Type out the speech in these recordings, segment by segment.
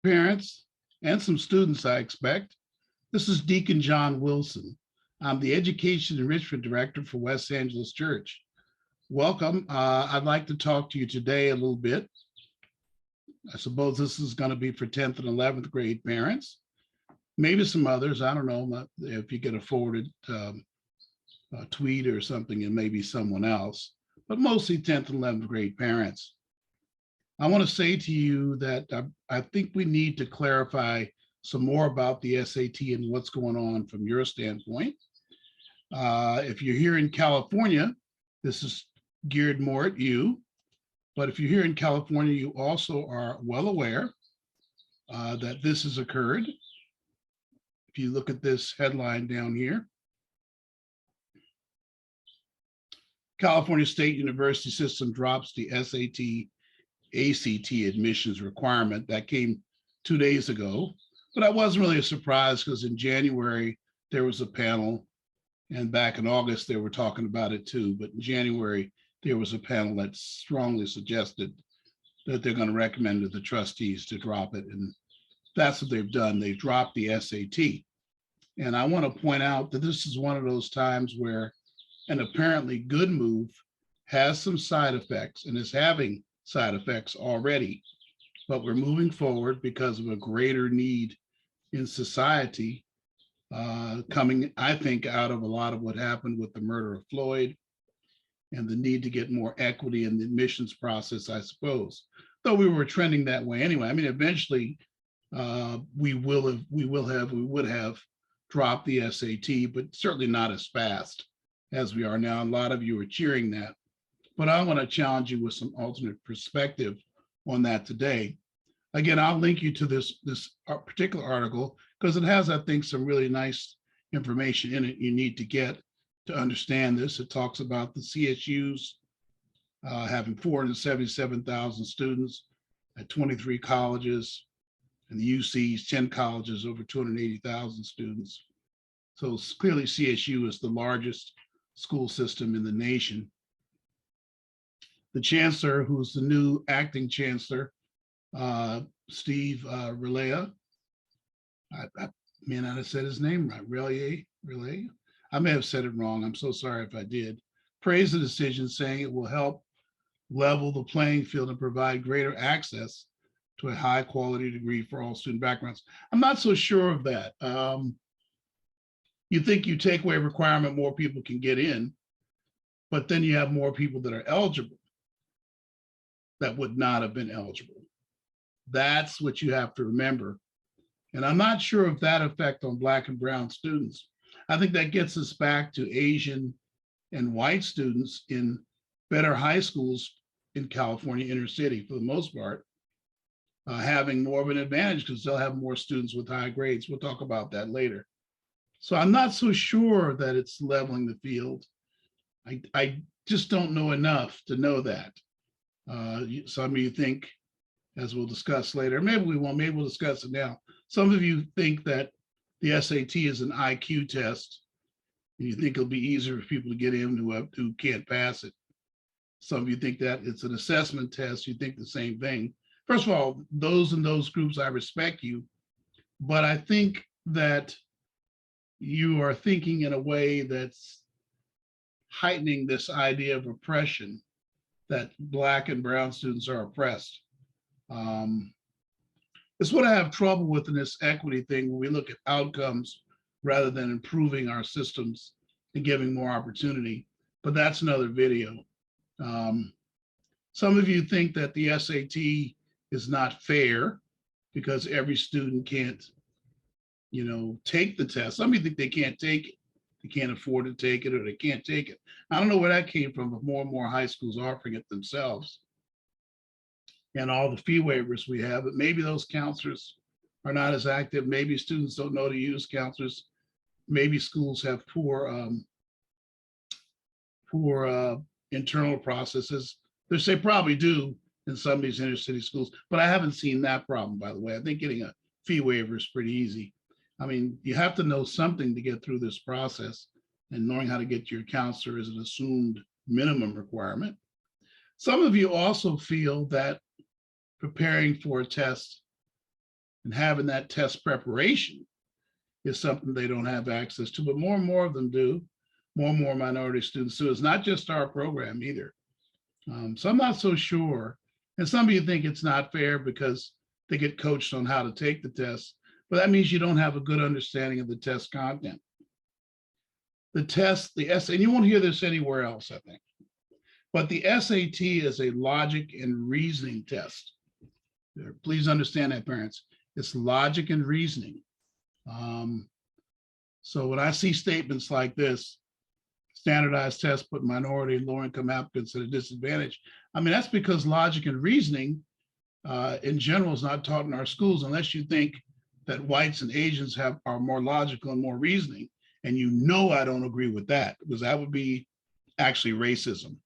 parents, and some students, I expect. This is Deacon John Wilson. I'm the Education Enrichment Director for West Angeles Church. Welcome. I'd like to talk to you today a little bit. I suppose this is going to be for 10th and 11th grade parents, maybe some others. I don't know if you get a forwarded tweet or something, and maybe someone else, but mostly 10th and 11th grade parents. I want to say to you that I think we need to clarify some more about the SAT and what's going on from your standpoint. If you're here in California, this is geared more at you. But if you're here in California, you also are well aware that this has occurred. If you look at this headline down here, California State University System drops the SAT ACT admissions requirement. That came 2 days ago, but I wasn't really a surprise because in January there was a panel, and back in August they were talking about it too. But in January there was a panel that strongly suggested that they're going to recommend to the trustees to drop it, and that's what they've done. They've dropped the SAT, and I want to point out that this is one of those times where an apparently good move has some side effects and is having side effects already, but we're moving forward because of a greater need in society, coming, I think, out of a lot of what happened with the murder of Floyd and the need to get more equity in the admissions process, I suppose. Though we were trending that way anyway. I mean, eventually we would have dropped the SAT, but certainly not as fast as we are now. A lot of you are cheering that. But I want to challenge you with some alternate perspective on that today. Again, I'll link you to this particular article because it has, I think, some really nice information in it you need to get to understand this. It talks about the CSUs having 477,000 students at 23 colleges, and the UC's 10 colleges, over 280,000 students. So clearly CSU is the largest school system in the nation. The chancellor, who's the new acting chancellor, Steve Relea, I may not have said his name right, Relea. I may have said it wrong. I'm so sorry if I did. Praised the decision, saying it will help level the playing field and provide greater access to a high quality degree for all student backgrounds. I'm not so sure of that. You think you take away a requirement, more people can get in, but then you have more people that are eligible that would not have been eligible. That's what you have to remember. And I'm not sure of that effect on Black and brown students. I think that gets us back to Asian and white students in better high schools in California inner city, for the most part, having more of an advantage because they'll have more students with high grades. We'll talk about that later. So I'm not so sure that it's leveling the field. I just don't know enough to know that. Some of you think, as we'll discuss later, maybe we won't, maybe we'll discuss it now. Some of you think that the SAT is an IQ test, and you think it'll be easier for people to get in who can't pass it. Some of you think that it's an assessment test. You think the same thing. First of all, those in those groups, I respect you, but I think that you are thinking in a way that's heightening this idea of oppression, that Black and brown students are oppressed. It's what I have trouble with in this equity thing when we look at outcomes rather than improving our systems and giving more opportunity. But that's another video. Some of you think that the SAT is not fair because every student can't, take the test. Some of you think they can't take it. They can't afford to take it, or they can't take it. I don't know where that came from, but more and more high schools offering it themselves. And all the fee waivers we have, but maybe those counselors are not as active. Maybe students don't know to use counselors. Maybe schools have poor internal processes. They probably do in some of these inner city schools, but I haven't seen that problem, by the way. I think getting a fee waiver is pretty easy. I mean, you have to know something to get through this process, and knowing how to get your counselor is an assumed minimum requirement. Some of you also feel that preparing for a test And having that test preparation is something they don't have access to, but more and more of them do. More and more minority students do. It's not just our program either. So I'm not so sure. And some of you think it's not fair because they get coached on how to take the test, but that means you don't have a good understanding of the test content. The test, the essay, and you won't hear this anywhere else, I think, but the SAT is a logic and reasoning test. Please understand that, parents. It's logic and reasoning. So when I see statements like this, standardized tests put minority and low-income applicants at a disadvantage, I mean, that's because logic and reasoning in general is not taught in our schools, unless you think that whites and Asians are more logical and more reasoning. And you know I don't agree with that, because that would be actually racism.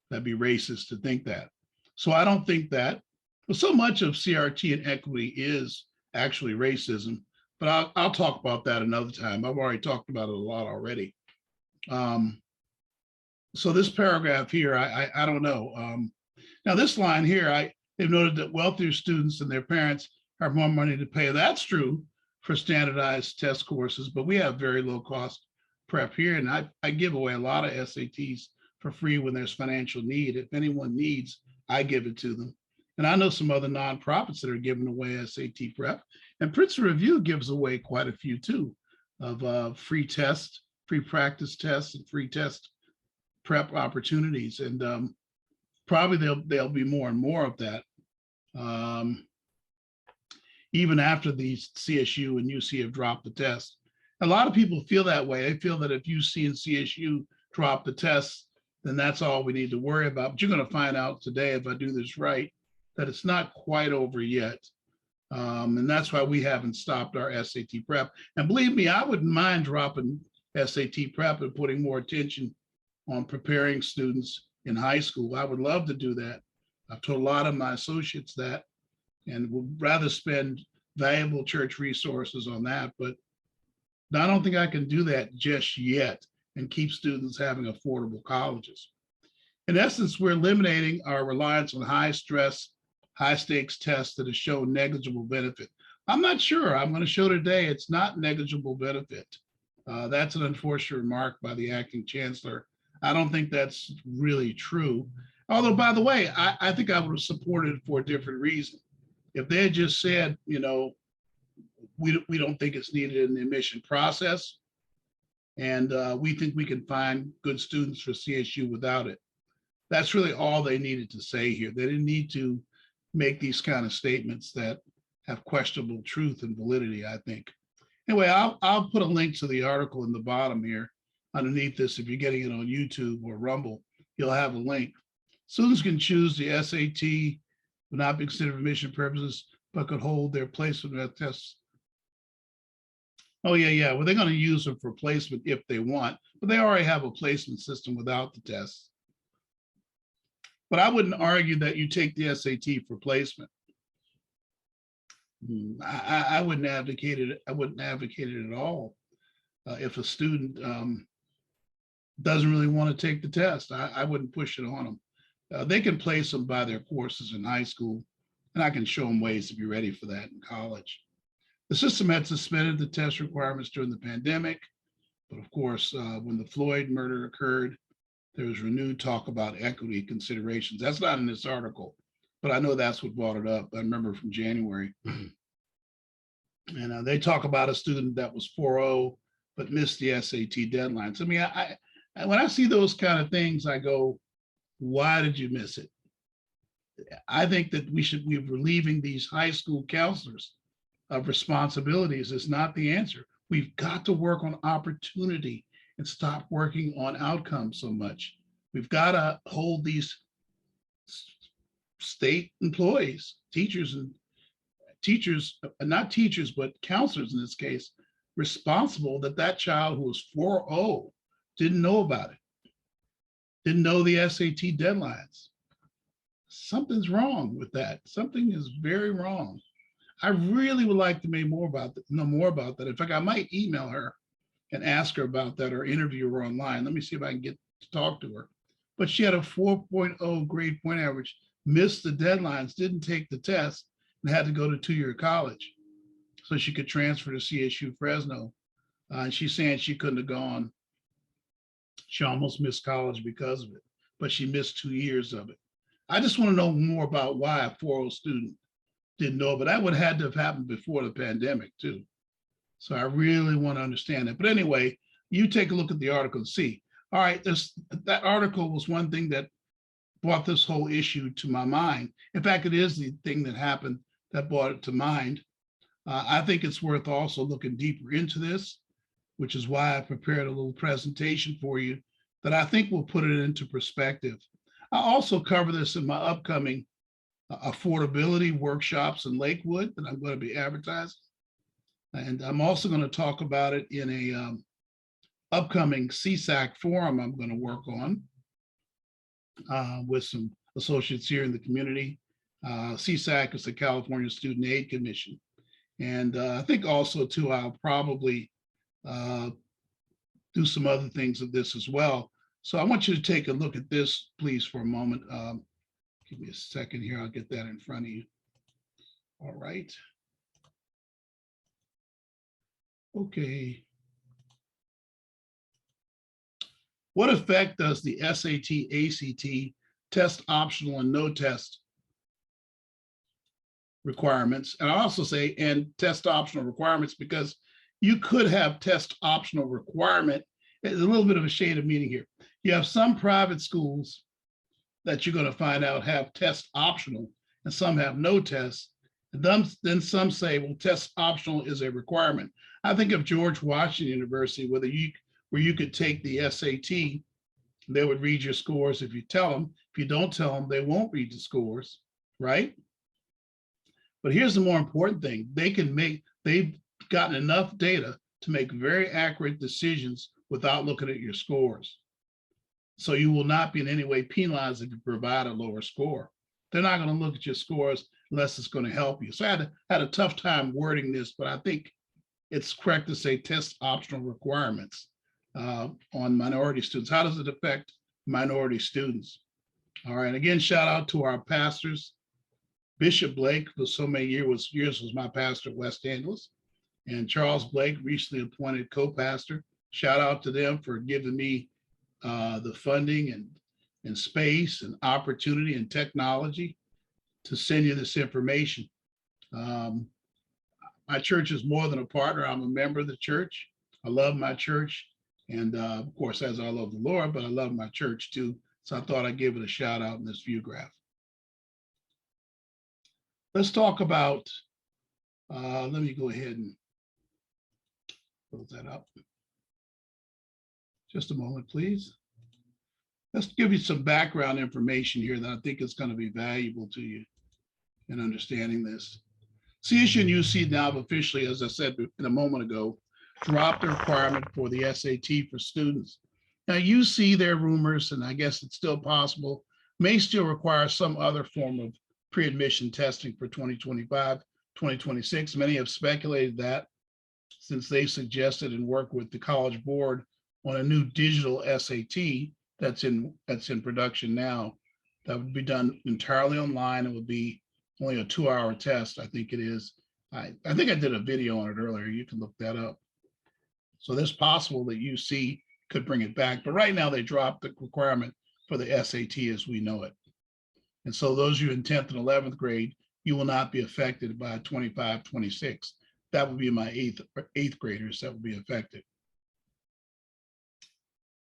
That'd be racist to think that. So I don't think that. But so much of CRT and equity is actually racism. But I'll talk about that another time. I've already talked about it a lot already. So this paragraph here, I don't know. Now this line here, they've noted that wealthier students and their parents have more money to pay. That's true for standardized test courses, but we have very low cost prep here. And I give away a lot of SATs for free when there's financial need. If anyone needs, I give it to them. And I know some other nonprofits that are giving away SAT prep. And Princeton Review gives away quite a few too, of free tests, free practice tests, and free test prep opportunities. And probably there'll be more and more of that. Even after the CSU and UC have dropped the test. A lot of people feel that way. They feel that if UC and CSU drop the tests, then that's all we need to worry about. But you're going to find out today, if I do this right, that it's not quite over yet. And that's why we haven't stopped our SAT prep. And believe me, I wouldn't mind dropping SAT prep and putting more attention on preparing students in high school. I would love to do that. I've told a lot of my associates that, and would rather spend valuable church resources on that. But I don't think I can do that just yet and keep students having affordable colleges. In essence, we're eliminating our reliance on high stress, high stakes tests that have shown negligible benefit. I'm not sure. I'm going to show today it's not negligible benefit. That's an unfortunate remark by the acting chancellor. I don't think that's really true. Although, by the way, I think I would have supported it for a different reason. If they had just said, you know, we don't think it's needed in the admission process, and we think we can find good students for CSU without it. That's really all they needed to say here. They didn't need to make these kind of statements that have questionable truth and validity, I think. Anyway, I'll put a link to the article in the bottom here underneath this. If you're getting it on YouTube or Rumble, you'll have a link. Students can choose the SAT, would not be considered for admission purposes, but could hold their placement tests. Oh, yeah. Well, they're going to use them for placement if they want, but they already have a placement system without the tests. But I wouldn't argue that you take the SAT for placement. I wouldn't advocate it. I wouldn't advocate it at all. If a student doesn't really want to take the test, I wouldn't push it on them. They can place them by their courses in high school, and I can show them ways to be ready for that in college. The system had suspended the test requirements during the pandemic, but of course, when the Floyd murder occurred, there was renewed talk about equity considerations. That's not in this article, but I know that's what brought it up. I remember from January. And they talk about a student that was 4.0, but missed the SAT deadlines. I mean, when I see those kind of things, I go, why did you miss it? I think that we're relieving these high school counselors of responsibilities is not the answer. We've got to work on opportunity and stop working on outcomes so much. We've got to hold these state employees, not teachers, but counselors in this case, responsible that child who was 4.0 didn't know about it, didn't know the SAT deadlines. Something's wrong with that. Something is very wrong. I really would like to know more about that. In fact, I might email her and ask her about that or interview her online. Let me see if I can get to talk to her. But she had a 4.0 grade point average, missed the deadlines, didn't take the test, and had to go to two-year college. so she could transfer to CSU Fresno. And she's saying she couldn't have gone. She almost missed college because of it, but she missed 2 years of it. I just want to know more about why a 4.0 student didn't know, but that would have had to have happened before the pandemic too. So I really want to understand it. But anyway, you take a look at the article and see. All right, that article was one thing that brought this whole issue to my mind. In fact, it is the thing that happened that brought it to mind. I think it's worth also looking deeper into this, which is why I prepared a little presentation for you that I think will put it into perspective. I also cover this in my upcoming affordability workshops in Lakewood that I'm going to be advertising. And I'm also going to talk about it in a upcoming CSAC forum I'm going to work on with some associates here in the community. CSAC is the California Student Aid Commission. And I think also too, I'll probably do some other things of this as well. So I want you to take a look at this, please, for a moment. Give me a second here. I'll get that in front of you. All right. Okay. What effect does the SAT, ACT, test optional and no test requirements, and I also say and test optional requirements, because you could have test optional requirement. There's a little bit of a shade of meaning here. You have some private schools that you're going to find out have test optional and some have no tests. And then some say, well, test optional is a requirement. I think of George Washington University, where you could take the SAT, they would read your scores if you tell them. If you don't tell them, they won't read the scores, right? But here's the more important thing. They've gotten enough data to make very accurate decisions without looking at your scores. So you will not be in any way penalized if you provide a lower score. They're not going to look at your scores unless it's going to help you. So I had a tough time wording this, but I think it's correct to say test optional requirements on minority students. How does it affect minority students? All right, again, shout out to our pastors. Bishop Blake for so many years was my pastor at West Angeles, and Charles Blake, recently appointed co-pastor. Shout out to them for giving me the funding and space and opportunity and technology to send you this information. My church is more than a partner. I'm a member of the church. I love my church. And of course, as I love the Lord, but I love my church too. So I thought I'd give it a shout out in this view graph. Let's talk about, let me go ahead and close that up. Just a moment, please. Let's give you some background information here that I think is going to be valuable to you in understanding this. CSU and UC now have officially, as I said a moment ago, dropped the requirement for the SAT for students. Now you see their rumors, and I guess it's still possible, may still require some other form of pre-admission testing for 2025, 2026. Many have speculated that since they suggested and worked with the College Board on a new digital SAT that's in production now, that would be done entirely online. It would be only a 2-hour test, I think it is. I think I did a video on it earlier. You can look that up. So it's possible that UC could bring it back, but right now they dropped the requirement for the SAT as we know it. And so those of you in 10th and 11th grade, you will not be affected by 25, 26. That would be my eighth graders that would be affected.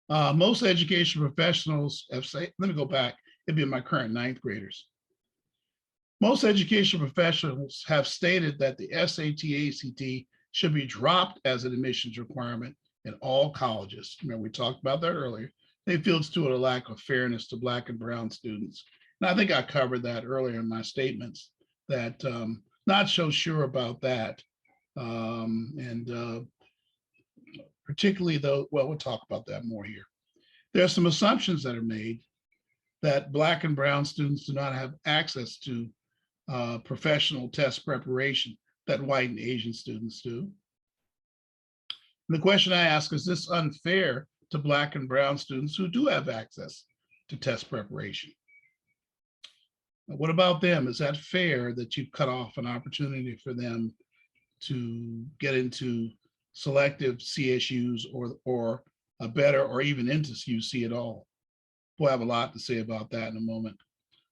Most education professionals have said, let me go back, it'd be my current 9th graders. Most education professionals have stated that the SAT, ACT should be dropped as an admissions requirement in all colleges. Remember, we talked about that earlier. They feel it's due to a lack of fairness to Black and brown students. And I think I covered that earlier in my statements, that not so sure about that. Particularly though, well, we'll talk about that more here. There are some assumptions that are made that Black and brown students do not have access to professional test preparation that white and Asian students do. And the question I ask, is this unfair to Black and brown students who do have access to test preparation? What about them? Is that fair that you've cut off an opportunity for them to get into selective CSUs or a better or even into UC at all. We'll have a lot to say about that in a moment.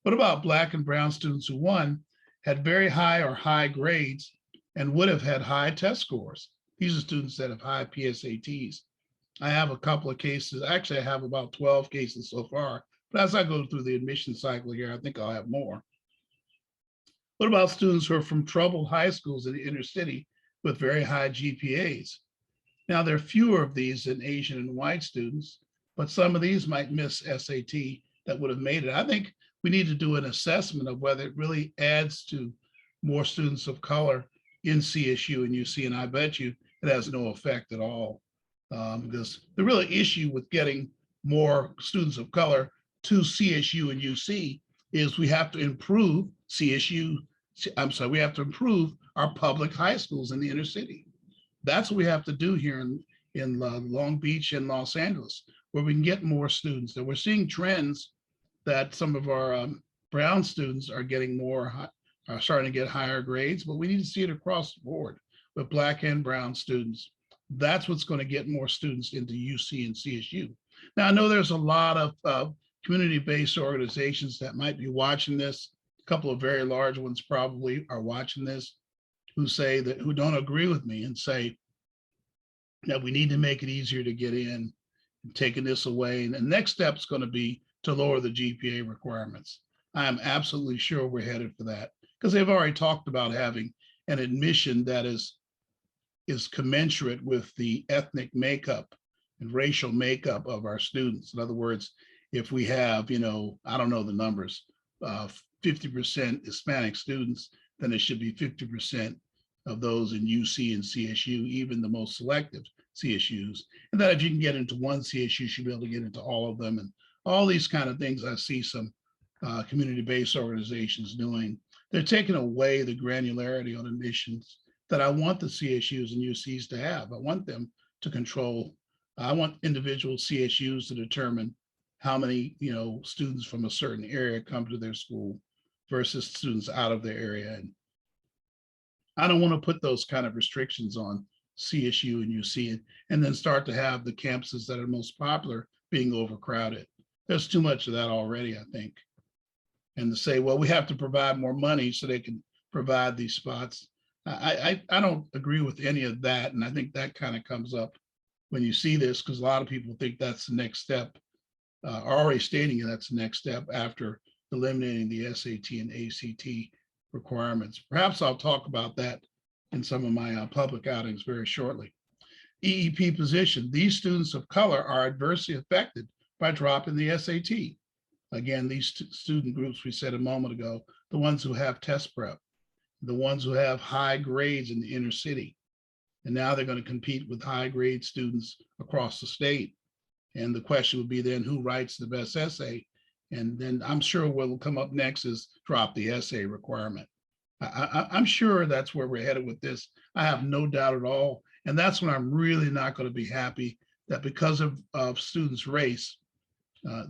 What about Black and brown students who, one, had very high or high grades and would have had high test scores? These are students that have high PSATs. I have a couple of cases. Actually, I have about 12 cases so far. But as I go through the admission cycle here, I think I'll have more. What about students who are from troubled high schools in the inner city with very high GPAs? Now, there are fewer of these than Asian and white students, but some of these might miss SAT that would have made it. I think we need to do an assessment of whether it really adds to more students of color in CSU and UC, and I bet you it has no effect at all. Because the real issue with getting more students of color to CSU and UC is we have to improve we have to improve our public high schools in the inner city. That's what we have to do here in Long Beach and Los Angeles, where we can get more students. And we're seeing trends that some of our brown students are getting are starting to get higher grades, but we need to see it across the board with Black and brown students. That's what's going to get more students into UC and CSU. Now, I know there's a lot of community-based organizations that might be watching this. A couple of very large ones probably are watching this, who don't agree with me and say that we need to make it easier to get in, and taking this away. And the next step is going to be to lower the GPA requirements. I am absolutely sure we're headed for that because they've already talked about having an admission that is commensurate with the ethnic makeup and racial makeup of our students. In other words, if we have, I don't know the numbers, 50% Hispanic students, then it should be 50% of those in UC and CSU, even the most selective CSUs. And that if you can get into one CSU, you should be able to get into all of them. And all these kind of things I see some community-based organizations doing. They're taking away the granularity on admissions that I want the CSUs and UCs to have. I want them to control. I want individual CSUs to determine how many students from a certain area come to their school versus students out of their area. And I don't want to put those kind of restrictions on CSU and UC and then start to have the campuses that are most popular being overcrowded. There's too much of that already, I think. And to say, well, we have to provide more money so they can provide these spots. I don't agree with any of that. And I think that kind of comes up when you see this, because a lot of people think that's the next step, are already stating that's the next step after eliminating the SAT and ACT requirements. Perhaps I'll talk about that in some of my public outings very shortly. EEP position. These students of color are adversely affected by dropping the SAT. Again, these student groups we said a moment ago, the ones who have test prep, the ones who have high grades in the inner city. And now they're going to compete with high grade students across the state. And the question would be then who writes the best essay? And then I'm sure what will come up next is drop the essay requirement. I'm sure that's where we're headed with this. I have no doubt at all. And that's when I'm really not going to be happy that because of students' race,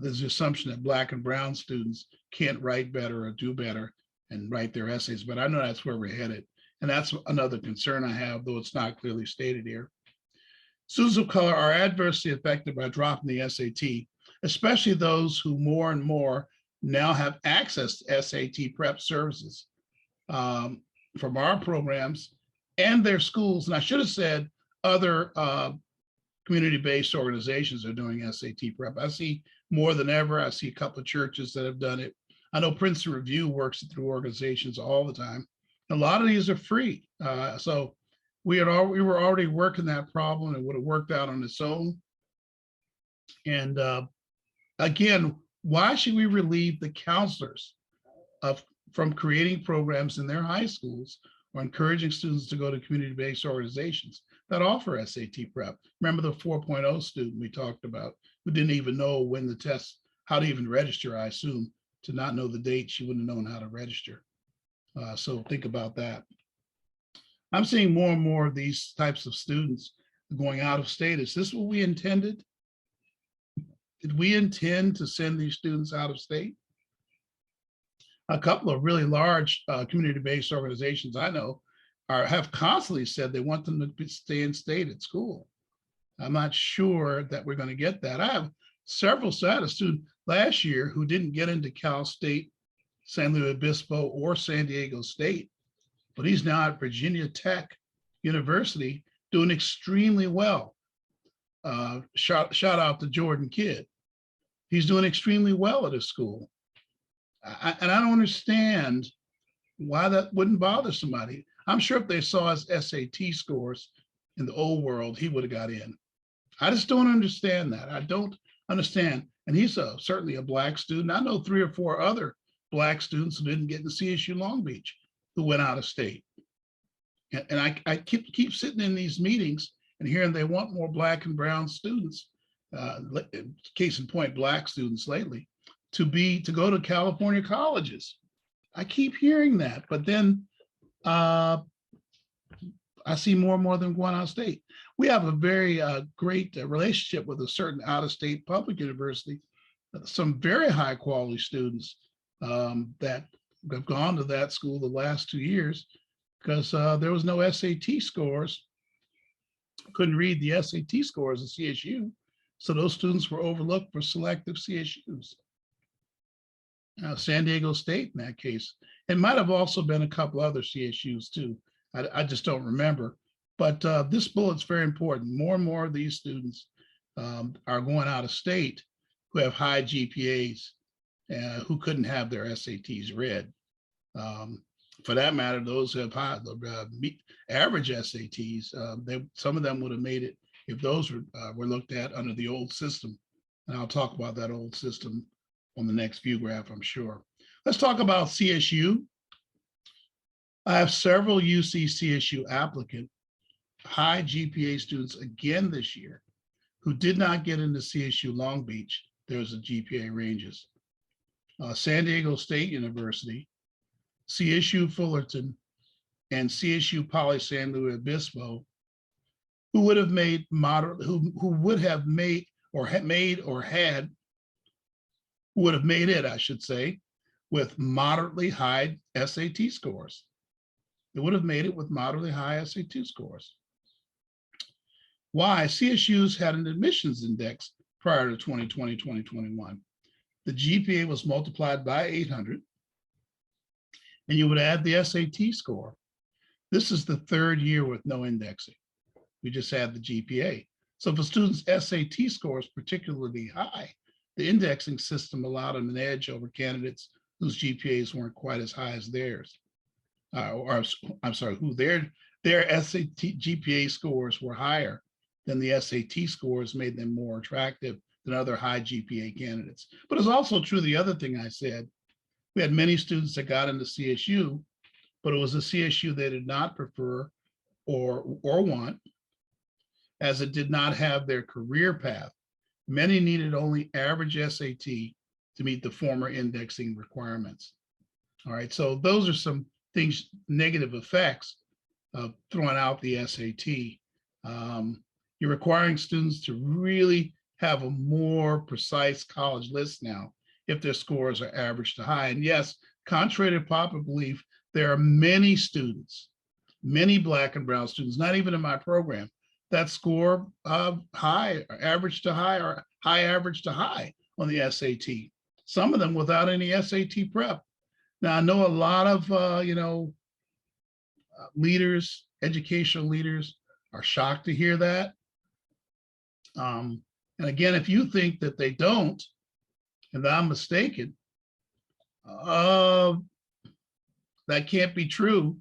there's the assumption that Black and brown students can't write better or do better and write their essays. But I know that's where we're headed. And that's another concern I have, though it's not clearly stated here. Students of color are adversely affected by dropping the SAT, especially those who more and more now have access to SAT prep services from our programs and their schools. And I should have said other community-based organizations are doing SAT prep. I see more than ever. I see a couple of churches that have done it. I know Princeton Review works through organizations all the time. A lot of these are free. So we were already working that problem. It would have worked out on its own. And again, why should we relieve the counselors from creating programs in their high schools or encouraging students to go to community-based organizations that offer SAT prep? Remember the 4.0 student we talked about who didn't even know when the test, how to even register, I assume, to not know the date, she wouldn't have known how to register. So think about that. I'm seeing more and more of these types of students going out of state. Is this what we intended? Did we intend to send these students out of state? A couple of really large community-based organizations I know have constantly said they want them to stay in state at school. I'm not sure that we're going to get that. I have I had a student last year who didn't get into Cal State, San Luis Obispo, or San Diego State, but he's now at Virginia Tech University doing extremely well. Shout out to Jordan Kidd. He's doing extremely well at his school. And I don't understand why that wouldn't bother somebody. I'm sure if they saw his SAT scores in the old world, he would have got in. I just don't understand that. I don't understand. And he's certainly a Black student. I know 3 or 4 other Black students who didn't get into CSU Long Beach who went out of state. And I keep sitting in these meetings and hearing they want more Black and brown students, case in point, Black students lately, to go to California colleges. I keep hearing that, but then I see more and more of them going out of state. We have a very great relationship with a certain out-of-state public university, some very high quality students that have gone to that school the last 2 years because there was no SAT scores. Couldn't read the SAT scores at CSU. So those students were overlooked for selective CSUs. San Diego State in that case. It might have also been a couple other CSUs too. I just don't remember. But this bullet's very important. More and more of these students are going out of state who have high GPAs who couldn't have their SATs read. For that matter, those who have high average SATs, some of them would have made it if those were looked at under the old system. And I'll talk about that old system on the next view graph, I'm sure. Let's talk about CSU. I have several UC CSU applicant high GPA students again this year who did not get into CSU Long Beach. There's a GPA ranges. San Diego State University, CSU Fullerton, and CSU Poly San Luis Obispo, who would have made moderate, who would have made or had made or had, would have made it, I should say, with moderately high SAT scores. They would have made it with moderately high SAT scores. Why? CSU's had an admissions index prior to 2020, 2021. The GPA was multiplied by 800, and you would add the SAT score. This is the 3rd year with no indexing. We just add the GPA. So if a student's SAT score is particularly high, the indexing system allowed them an edge over candidates whose GPAs weren't quite as high as theirs. I'm sorry, who their SAT GPA scores were higher than the SAT scores made them more attractive than other high GPA candidates. But it's also true the other thing I said. We had many students that got into CSU, but it was a CSU they did not prefer or want, as it did not have their career path. Many needed only average SAT to meet the former indexing requirements. All right, so those are some things, negative effects of throwing out the SAT. You're requiring students to really have a more precise college list now if their scores are average to high. And yes, contrary to popular belief, there are many students, many Black and brown students, not even in my program, that score high, or average to high, or high average to high on the SAT. Some of them without any SAT prep. Now I know a lot of leaders, educational leaders, are shocked to hear that. And again, if you think that they don't, and that I'm mistaken, that can't be true.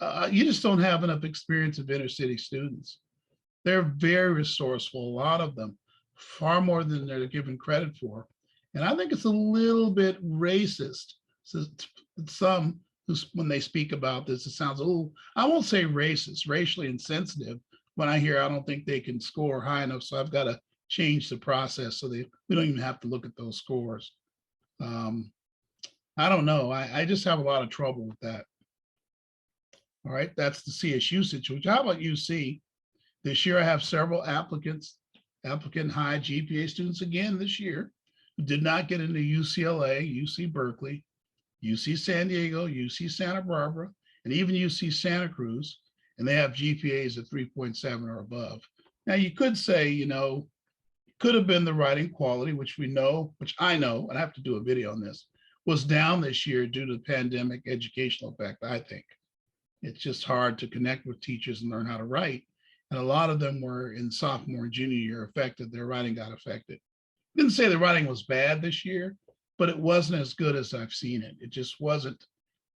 You just don't have enough experience of inner city students. They're very resourceful, a lot of them, far more than they're given credit for. And I think it's a little bit racist. So some, when they speak about this, it sounds, oh, I won't say racist, racially insensitive when I hear I don't think they can score high enough, so I've got to change the process so we don't even have to look at those scores. I don't know. I just have a lot of trouble with that. All right, that's the CSU situation. How about UC? This year I have several applicant high GPA students again this year who did not get into UCLA, UC Berkeley, UC San Diego, UC Santa Barbara, and even UC Santa Cruz, and they have GPAs of 3.7 or above. Now you could say, could have been the writing quality, which we know, which I know, and I have to do a video on this, was down this year due to the pandemic educational effect, I think. It's just hard to connect with teachers and learn how to write. And a lot of them were in sophomore and junior year affected, their writing got affected. Didn't say the writing was bad this year, but it wasn't as good as I've seen it. It just wasn't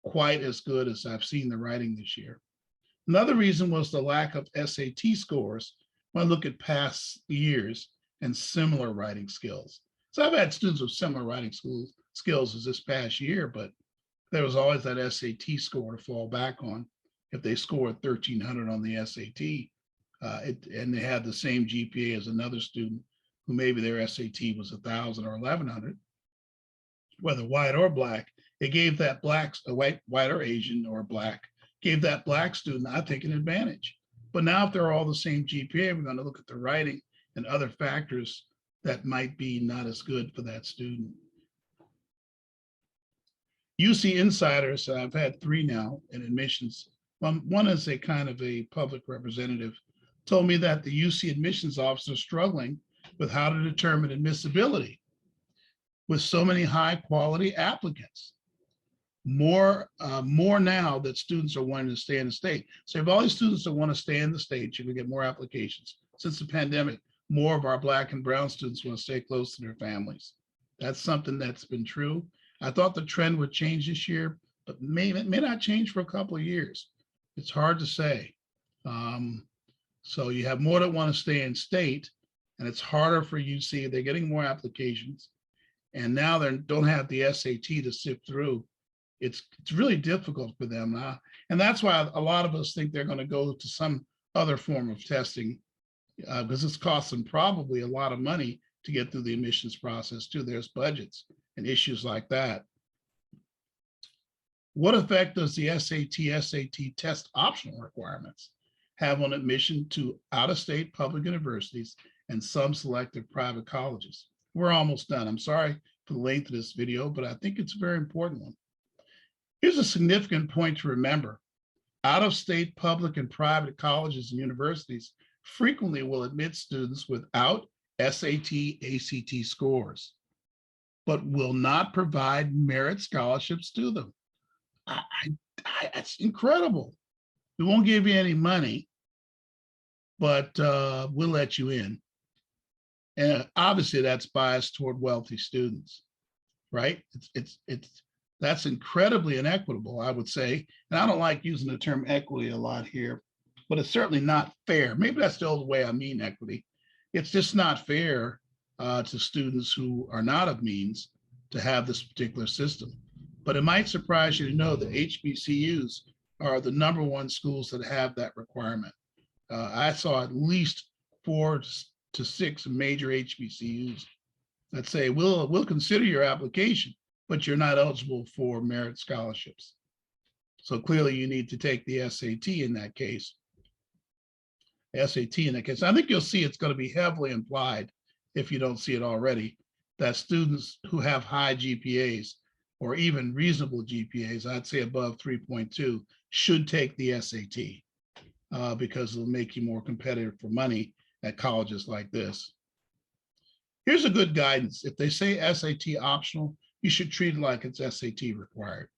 quite as good as I've seen the writing this year. Another reason was the lack of SAT scores when I look at past years and similar writing skills. So I've had students with similar writing skills as this past year, but there was always that SAT score to fall back on. If they scored 1,300 on the SAT, and they had the same GPA as another student who maybe their SAT was 1,000 or 1,100, whether white or black, it gave that white or Asian or black, gave that black student, I think, an advantage. But now if they're all the same GPA, we're going to look at the writing and other factors that might be not as good for that student. UC insiders, I've had 3 now in admissions. One is a kind of a public representative, told me that the UC admissions officer is struggling with how to determine admissibility with so many high quality applicants. More now that students are wanting to stay in the state. So if all these students that want to stay in the state, you're gonna get more applications. Since the pandemic, more of our Black and brown students want to stay close to their families. That's something that's been true. I thought the trend would change this year, but it may not change for a couple of years. It's hard to say. So you have more that want to stay in state, and it's harder for UC. They're getting more applications, and now they don't have the SAT to sift through. It's really difficult for them now. And that's why a lot of us think they're going to go to some other form of testing, because it's cost them probably a lot of money to get through the admissions process too. There's budgets and issues like that. What effect does the SAT test optional requirements have on admission to out-of-state public universities and some selective private colleges? We're almost done. I'm sorry for the length of this video, but I think it's a very important one. Here's a significant point to remember. Out-of-state public and private colleges and universities frequently will admit students without SAT, ACT scores, but will not provide merit scholarships to them. That's incredible. We won't give you any money, but we'll let you in. And obviously that's biased toward wealthy students, right? That's incredibly inequitable, I would say. And I don't like using the term equity a lot here, but it's certainly not fair. Maybe that's the old way I mean equity. It's just not fair to students who are not of means to have this particular system. But it might surprise you to know that HBCUs are the #1 schools that have that requirement. I saw at least 4 to 6 major HBCUs that say, we'll consider your application, but you're not eligible for merit scholarships. So clearly you need to take the SAT in that case. I think you'll see it's going to be heavily implied, if you don't see it already, that students who have high GPAs or even reasonable GPAs, I'd say above 3.2, should take the SAT because it'll make you more competitive for money at colleges like this. Here's a good guidance. If they say SAT optional, you should treat it like it's SAT required.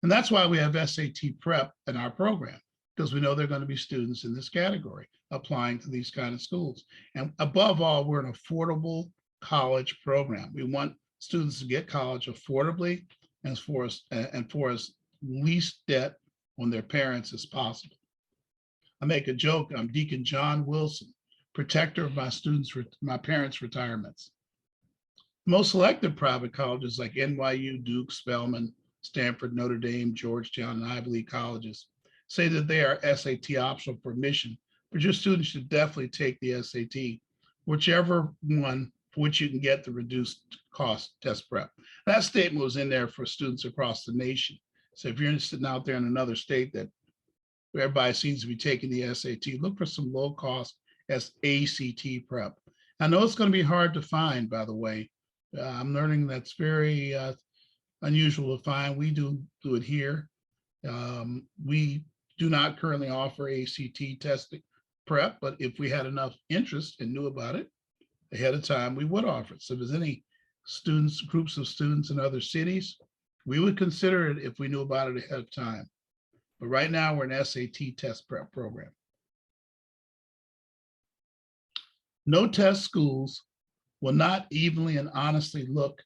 And that's why we have SAT prep in our program, because we know there are going to be students in this category applying to these kind of schools. And above all, we're an affordable college program. We want students to get college affordably and for as least debt on their parents as possible. I make a joke, I'm Deacon John Wilson, protector of my parents' retirements. Most selective private colleges like NYU, Duke, Spelman, Stanford, Notre Dame, Georgetown, and Ivy League colleges say that they are SAT optional for admission, but your students should definitely take the SAT, whichever one for which you can get the reduced cost test prep. That statement was in there for students across the nation. So if you're sitting out there in another state that where everybody seems to be taking the SAT, look for some low cost ACT prep. I know it's going to be hard to find, by the way. I'm learning that's very unusual to find. We do it here. We do not currently offer ACT testing prep, but if we had enough interest and knew about it ahead of time, we would offer it. So if there's any students, groups of students in other cities, we would consider it if we knew about it ahead of time. But right now we're an SAT test prep program. No test schools will not evenly and honestly look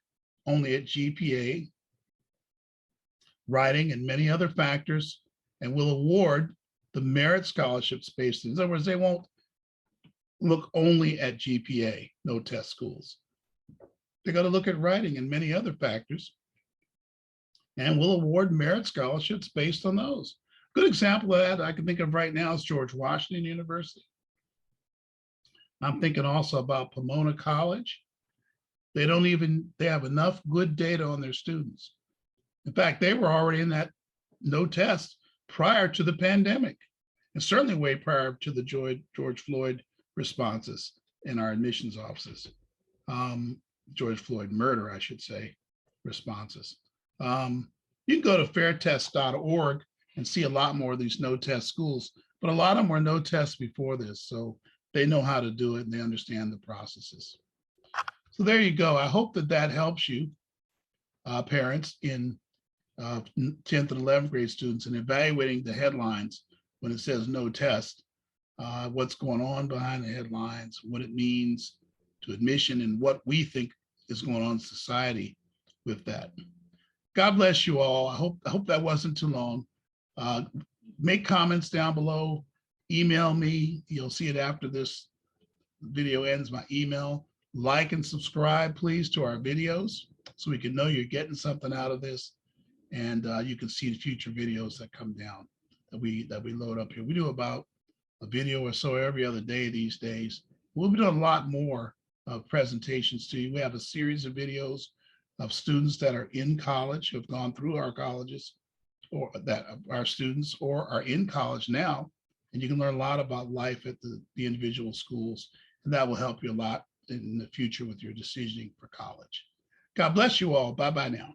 only at GPA, writing, and many other factors, and will award the merit scholarships based. In other words, they won't look only at GPA, no test schools. They're going to look at writing and many other factors, and will award merit scholarships based on those. Good example of that I can think of right now is George Washington University. I'm thinking also about Pomona College. They have enough good data on their students. In fact, they were already in that no test prior to the pandemic, and certainly way prior to the George Floyd responses in our admissions offices. George Floyd murder, I should say, responses. You can go to fairtest.org and see a lot more of these no test schools, but a lot of them were no tests before this, so they know how to do it and they understand the processes. So there you go. I hope that that helps you, parents in 10th and 11th grade students, in evaluating the headlines when it says no test, what's going on behind the headlines, what it means to admission, and what we think is going on in society with that. God bless you all. I hope that wasn't too long. Make comments down below. Email me. You'll see it after this video ends, my email. Like and subscribe, please, to our videos so we can know you're getting something out of this, and you can see the future videos that come down that we load up here. We do about a video or so every other day these days. We'll be doing a lot more presentations to you. We have a series of videos of students that are in college, who have gone through our colleges, or that are students or are in college now, and you can learn a lot about life at the individual schools, and that will help you a lot in the future with your decisioning for college. God bless you all. Bye-bye now.